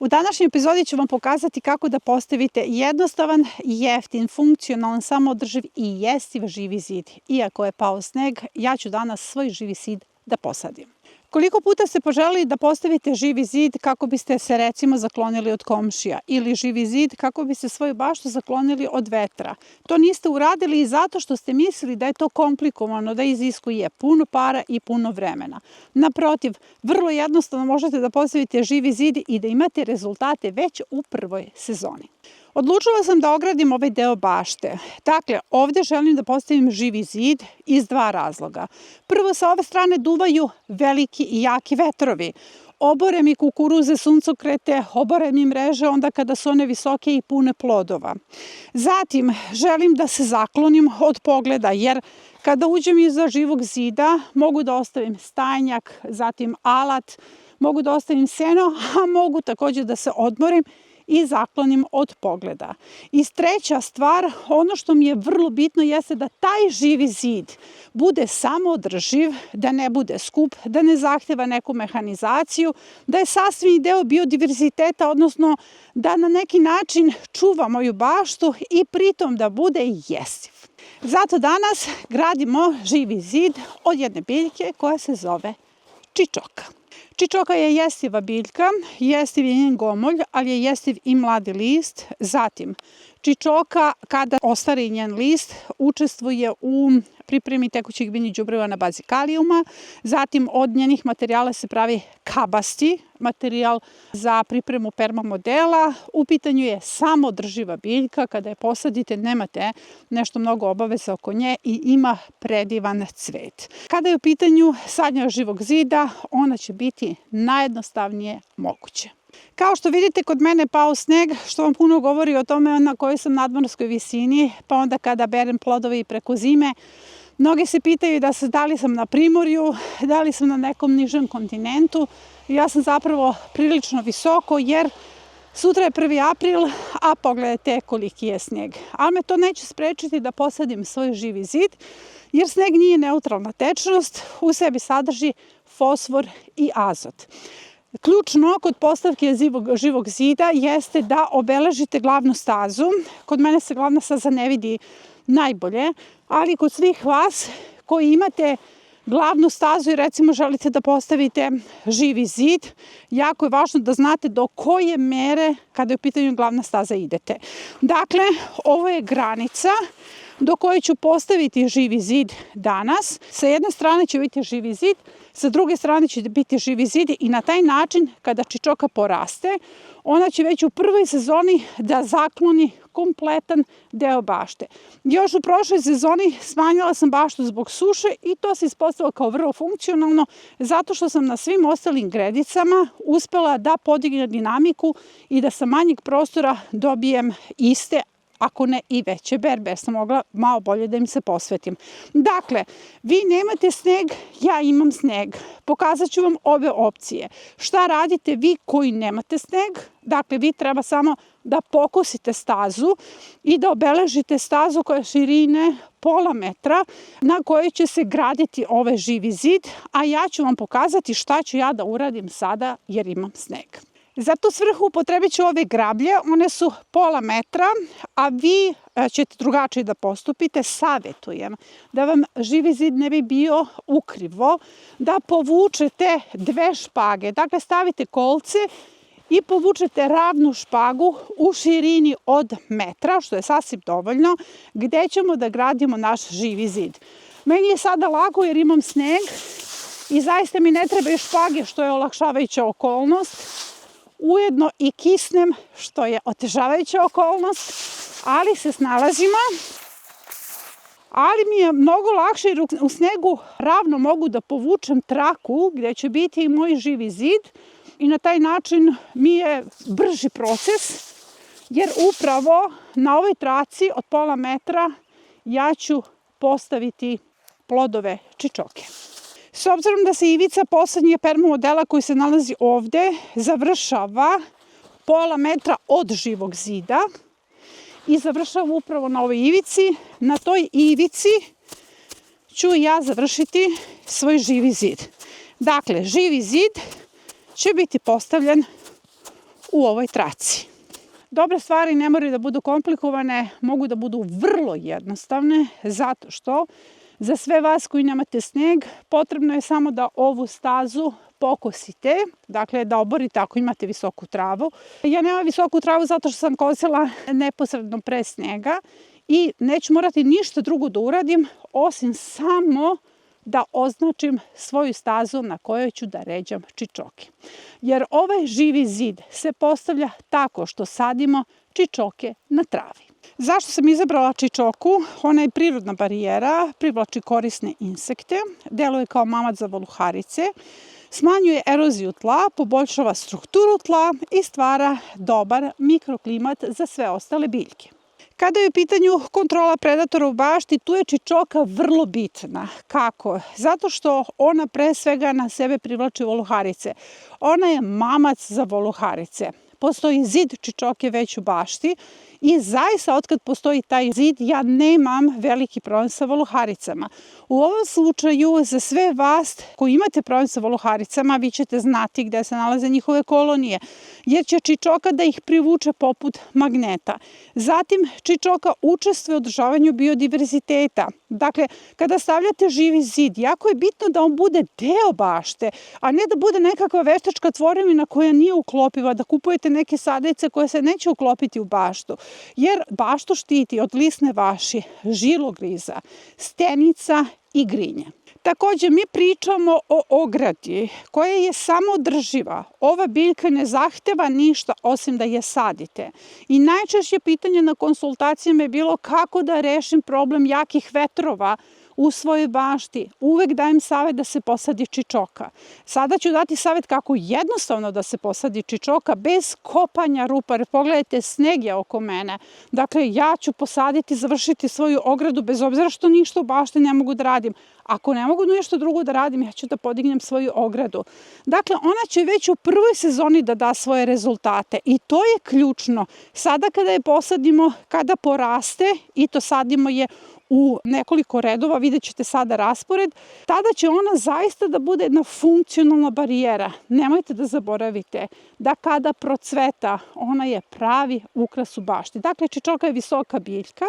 U današnjoj epizodi ću vam pokazati kako da postavite jednostavan, jeftin, funkcionalan, samoodrživ i jestiv živi zid. Iako je pao sneg, ja ću danas svoj živi zid da posadim. Koliko puta ste poželeli da postavite živi zid kako biste se recimo zaklonili od komšija ili živi zid kako biste svoju baštu zaklonili od vetra? To niste uradili zato što ste mislili da je to komplikovano, da iziskuje puno para i puno vremena. Naprotiv, vrlo jednostavno možete da postavite živi zid i da imate rezultate već u prvoj sezoni. Odlučila sam da ogradim ovaj deo bašte. Dakle, ovde želim da postavim živi zid iz dva razloga. Prvo, sa ove strane duvaju veliki i jaki vetrovi. Obore mi kukuruze, suncokrete, obore mi mreže onda kada su one visoke i pune plodova. Zatim, želim da se zaklonim od pogleda, jer kada uđem iza živog zida mogu da ostavim stajnjak, zatim alat, mogu da ostavim seno, a mogu takođe da se odmorim i zaklonim od pogleda. I treća stvar, ono što mi je vrlo bitno jeste da taj živi zid bude samoodrživ, da ne bude skup, da ne zahteva neku mehanizaciju, da je sastavni deo biodiverziteta, odnosno da na neki način čuva moju baštu i pritom da bude jestiv. Zato danas gradimo živi zid od jedne biljke koja se zove čičoka. Čičoka je jestiva biljka, jestiv je njen gomolj, ali je jestiv i mladi list. Zatim, čičoka kada ostari njen list učestvuje u pripremi tekućeg biljnih đubriva na bazi kalijuma. Zatim od njenih materijala se pravi kabasti, materijal za pripremu permamodela. U pitanju je samoodrživa biljka, kada je posadite nemate nešto mnogo obaveza oko nje i ima predivan cvet. Kada je u pitanju sadnja živog zida, ona će biti najjednostavnije moguće. Kao što vidite, kod mene je pao sneg, što vam puno govori o tome na kojoj sam nadmorskoj visini, pa onda kada berem plodove i preko zime. Mnogi se pitaju da li sam na primorju, da li sam na nekom nižem kontinentu. Ja sam zapravo prilično visoko jer sutra je 1. april, a pogledajte koliki je sneg. Ali me to neće sprečiti da posadim svoj živi zid, jer sneg nije neutralna tečnost, u sebi sadrži fosfor i azot. Ključno kod postavke živog zida jeste da obeležite glavnu stazu. Kod mene se glavna staza ne vidi najbolje, ali kod svih vas koji imate glavnu stazu i recimo želite da postavite živi zid, jako je važno da znate do koje mere kada je u pitanju glavna staza idete. Dakle, ovo je granica do koje ću postaviti živi zid danas. Sa jedne strane će biti živi zid, sa druge strane će biti živi zid i na taj način kada čičoka poraste, ona će već u prvoj sezoni da zakloni kompletan deo bašte. Još u prošloj sezoni smanjila sam baštu zbog suše i to se ispostavilo kao vrlo funkcionalno zato što sam na svim ostalim gredicama uspela da podignem dinamiku i da sa manjeg prostora dobijem iste, ako ne i veće berbe, jer sam mogla malo bolje da im se posvetim. Dakle, vi nemate sneg, ja imam sneg. Pokazat ću vam ove opcije. Šta radite vi koji nemate sneg? Dakle, vi treba samo da pokosite stazu i da obeležite stazu koja je širine pola metra na kojoj će se graditi ovaj živi zid, a ja ću vam pokazati šta ću ja da uradim sada jer imam sneg. Za tu svrhu upotrebit ću ove grablje, one su pola metra, a vi ćete drugačije da postupite. Savetujem da vam živi zid ne bi bio ukrivo, da povučete 2 špage. Dakle, stavite kolce i povučete ravnu špagu u širini od metra, što je sasvim dovoljno, gde ćemo da gradimo naš živi zid. Meni je sada lako jer imam sneg i zaista mi ne trebaju špage, što je olakšavajuća okolnost. Ujedno i kisnem, što je otežavajuća okolnost, ali se snalazimo. Ali mi je mnogo lakše jer u snegu ravno mogu da povučem traku gde će biti i moj živi zid i na taj način mi je brži proces jer upravo na ovoj traci od pola metra ja ću postaviti plodove čičoke. S obzirom da se ivica poslednje permamodela koji se nalazi ovde završava pola metra od živog zida i završava upravo na ovoj ivici, na toj ivici ću ja završiti svoj živi zid. Dakle, živi zid će biti postavljen u ovoj traci. Dobre stvari ne moraju da budu komplikovane, mogu da budu vrlo jednostavne, zato što za sve vas koji nemate sneg, potrebno je samo da ovu stazu pokosite, dakle da oborite ako imate visoku travu. Ja nemam visoku travu zato što sam kosila neposredno pre snega i neću morati ništa drugo da uradim, osim samo da označim svoju stazu na kojoj ću da ređam čičoke. Jer ovaj živi zid se postavlja tako što sadimo čičoke na travi. Zašto sam izabrala čičoku? Ona je prirodna barijera, privlači korisne insekte, deluje kao mamac za voluharice, smanjuje eroziju tla, poboljšava strukturu tla i stvara dobar mikroklimat za sve ostale biljke. Kada je u pitanju kontrola predatora u bašti, tu je čičoka vrlo bitna. Kako? Zato što ona pre svega na sebe privlači voluharice. Ona je mamac za voluharice. Postoji zid čičoke već u bašti i zaista otkad postoji taj zid ja nemam veliki problem sa voluharicama. U ovom slučaju za sve vas koji imate problem sa voluharicama vi ćete znati gde se nalaze njihove kolonije, jer će čičoka da ih privuče poput magneta. Zatim čičoka učestvuje u održavanju biodiverziteta. Dakle, kada stavljate živi zid, jako je bitno da on bude deo bašte, a ne da bude nekakva veštačka tvorevina koja nije uklopiva, da kupujete neke sadnice koje se neće uklopiti u baštu. Jer baštu štiti od lisne vaši, žilogriza, stenica i grinje. Takođe, mi pričamo o ogradi koja je samoodrživa. Ova biljka ne zahteva ništa osim da je sadite. I najčešće pitanje na konsultacijama je bilo kako da rešim problem jakih vetrova u svojoj bašti. Uvek dajem savet da se posadi čičoka. Sada ću dati savet kako jednostavno da se posadi čičoka bez kopanja rupa. Pogledajte, sneg je oko mene. Dakle, ja ću posaditi, završiti svoju ogradu bez obzira što ništa u bašti ne mogu da radim. Ako ne mogu nešto drugo da radim, ja ću da podignem svoju ogradu. Dakle, ona će već u prvoj sezoni da da svoje rezultate i to je ključno. Sada kada je posadimo, kada poraste i to sadimo je u nekoliko redova, vidjet ćete sada raspored, tada će ona zaista da bude jedna funkcionalna barijera. Nemojte da zaboravite da kada procveta, ona je pravi ukras u bašti. Dakle, čičoka je visoka biljka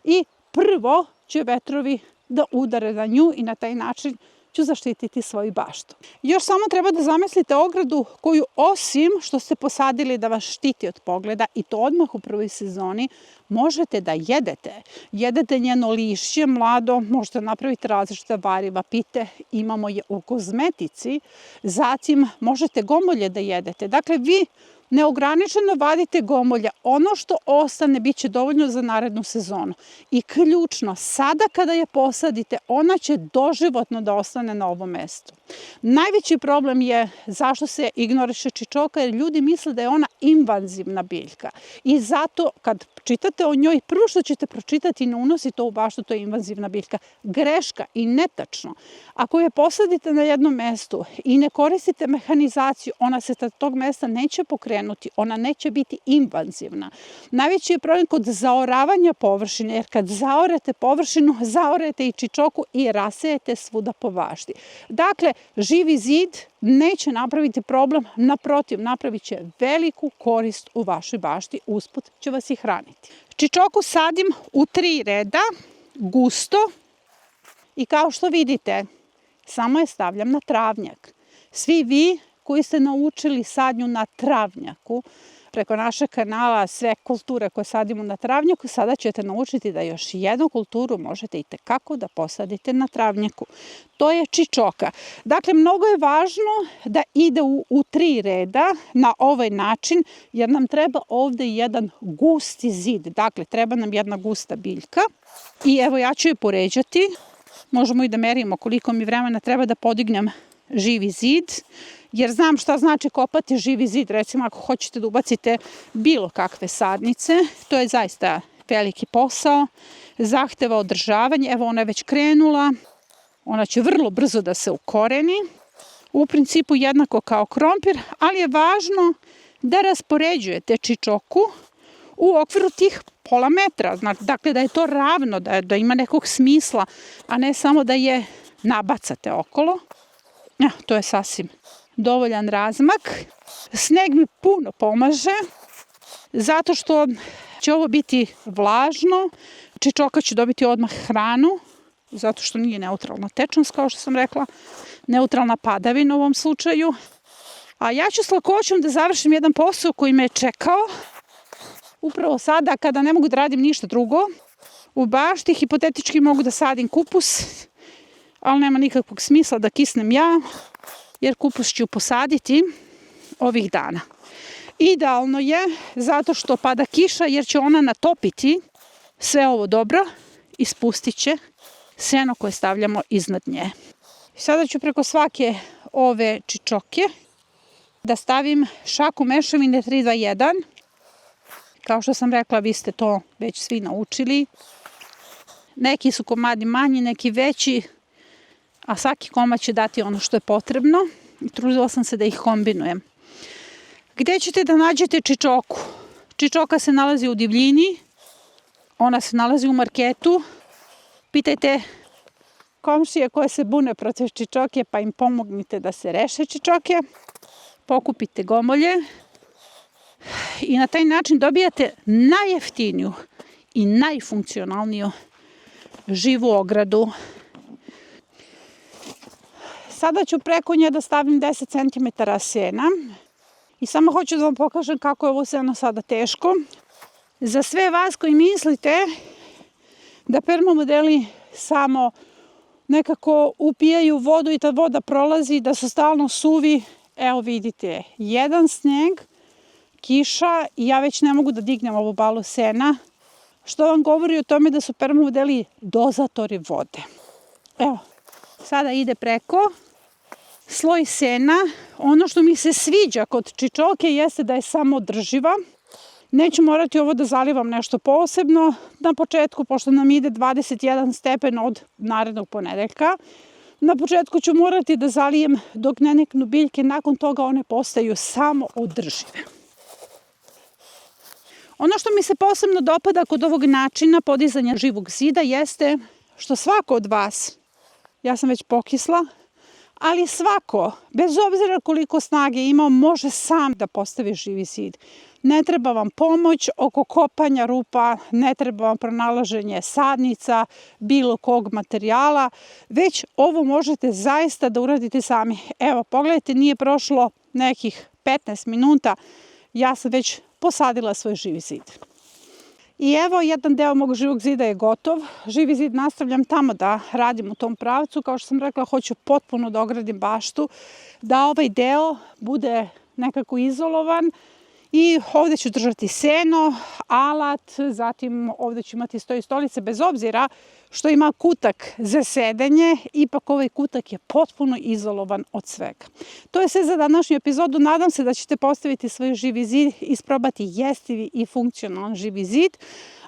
i prvo će vetrovi da udare na nju i na taj način ću zaštititi svoju baštu. Još samo treba da zamislite ogradu koju osim što ste posadili da vas štiti od pogleda i to odmah u prvoj sezoni, možete da jedete. Jedete njeno lišće mlado, možete napraviti različite variva, pite, imamo je u kozmetici, zatim možete gomolje da jedete. Dakle, vi neograničeno vadite gomolja. Ono što ostane bit će dovoljno za narednu sezonu. I ključno, sada kada je posadite, ona će doživotno da ostane na ovom mestu. Najveći problem je zašto se ignoriše čičoka, jer ljudi misle da je ona invazivna biljka. I zato kad čitate o njoj, prvo što ćete pročitati i ne unosite u baštu, to je invazivna biljka. Greška i netačno. Ako je posadite na jednom mestu i ne koristite mehanizaciju, ona se sa tog mesta neće pokrenuti, ona neće biti invazivna. Najveći je problem kod zaoravanja površine, jer kad zaorete površinu, zaorete i čičoku i rasejete svuda po bašti. Dakle, živi zid neće napraviti problem, naprotiv, napravit će veliku korist u vašoj bašti, usput će vas i hraniti. Čičoku sadim u 3 reda, gusto i kao što vidite, samo je stavljam na travnjak. Svi vi koji ste naučili sadnju na travnjaku, preko našeg kanala sve kulture koje sadimo na travnjaku, sada ćete naučiti da još jednu kulturu možete i tekako da posadite na travnjaku. To je čičoka. Dakle, mnogo je važno da ide u 3 reda na ovaj način, jer nam treba ovde jedan gusti zid. Dakle, treba nam jedna gusta biljka. I evo ja ću je poređati. Možemo i da merimo koliko mi vremena treba da podignem živi zid, jer znam šta znači kopati živi zid. Recimo, ako hoćete da ubacite bilo kakve sadnice, to je zaista veliki posao, zahteva održavanje. Evo, ona je već krenula, ona će vrlo brzo da se ukoreni, u principu jednako kao krompir, ali je važno da raspoređujete čičoku u okviru tih pola metra, dakle da je to ravno, da ima nekog smisla, a ne samo da je nabacate okolo. To je sasvim dovoljan razmak. Sneg mi puno pomaže, zato što će ovo biti vlažno, čičoka će dobiti odmah hranu, zato što nije neutralna tečnost, kao što sam rekla, neutralna padavina u ovom slučaju. A ja ću s lakoćom da završim jedan posao koji me je čekao, upravo sada kada ne mogu da radim ništa drugo. U bašti hipotetički mogu da sadim kupus, ali nema nikakvog smisla da kisnem ja, jer kupus ću posaditi ovih dana. Idealno je zato što pada kiša, jer će ona natopiti sve ovo dobro i spustit će seno koje stavljamo iznad nje. Sada ću preko svake ove čičoke da stavim šaku mešavine 3-2-1. Kao što sam rekla, vi ste to već svi naučili. Neki su komadi manji, neki veći, a svaki komad će dati ono što je potrebno. I trudila sam se da ih kombinujem. Gde ćete da nađete čičoku? Čičoka se nalazi u divljini, ona se nalazi u marketu. Pitajte komšije koje se bune protiv čičoke, pa im pomognite da se reše čičoke. Pokupite gomolje i na taj način dobijate najjeftiniju i najfunkcionalniju živu ogradu. Sada ću preko nje da stavim 10 cm sena i samo hoću da vam pokažem kako je ovo seno sada teško. Za sve vas koji mislite da permamodeli samo nekako upijaju vodu i ta voda prolazi, da su stalno suvi, evo vidite, jedan sneg, kiša i ja već ne mogu da dignem ovu balu sena, što vam govori o tome da su permamodeli dozatori vode. Evo, sada ide preko sloj sena. Ono što mi se sviđa kod čičoke jeste da je samoodrživa. Neću morati ovo da zalivam nešto posebno na početku, pošto nam ide 21 stepen od narednog ponedeljka. Na početku ću morati da zalijem dok ne niknu biljke, nakon toga one postaju samoodržive. Ono što mi se posebno dopada kod ovog načina podizanja živog zida jeste što svako od vas, ja sam već pokisla, ali svako, bez obzira koliko snage ima, može sam da postavi živi zid. Ne treba vam pomoć oko kopanja rupa, ne treba vam pronalaženje sadnica, bilo kog materijala, već ovo možete zaista da uradite sami. Evo, pogledajte, nije prošlo nekih 15 minuta, ja sam već posadila svoj živi zid. I evo, jedan deo mog živog zida je gotov. Živi zid nastavljam tamo da radim u tom pravcu. Kao što sam rekla, hoću potpuno da ogradim baštu, da ovaj deo bude nekako izolovan. I ovdje ću držati seno, alat, zatim ovdje ću imati sto i stolice, bez obzira što ima kutak za sedenje, ipak ovaj kutak je potpuno izolovan od svega. To je sve za današnju epizodu. Nadam se da ćete postaviti svoj živi zid, isprobati jestivi i funkcionalan živi zid.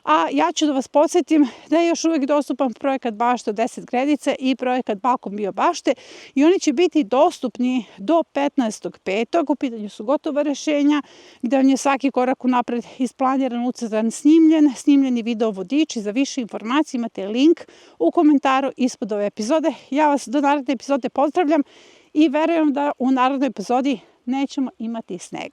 A ja ću da vas podsjetim da je još uvijek dostupan projekat Bašta od 10 gredice i projekat Balkon bio bašte i oni će biti dostupni do 15.5. U pitanju su gotova rešenja gde vam je svaki korak unapred isplaniran, ucrtan, snimljeni video vodiči. Za više informacije imate link u komentaru ispod ove epizode. Ja vas do naredne epizode pozdravljam i verujem da u narednoj epizodi nećemo imati sneg.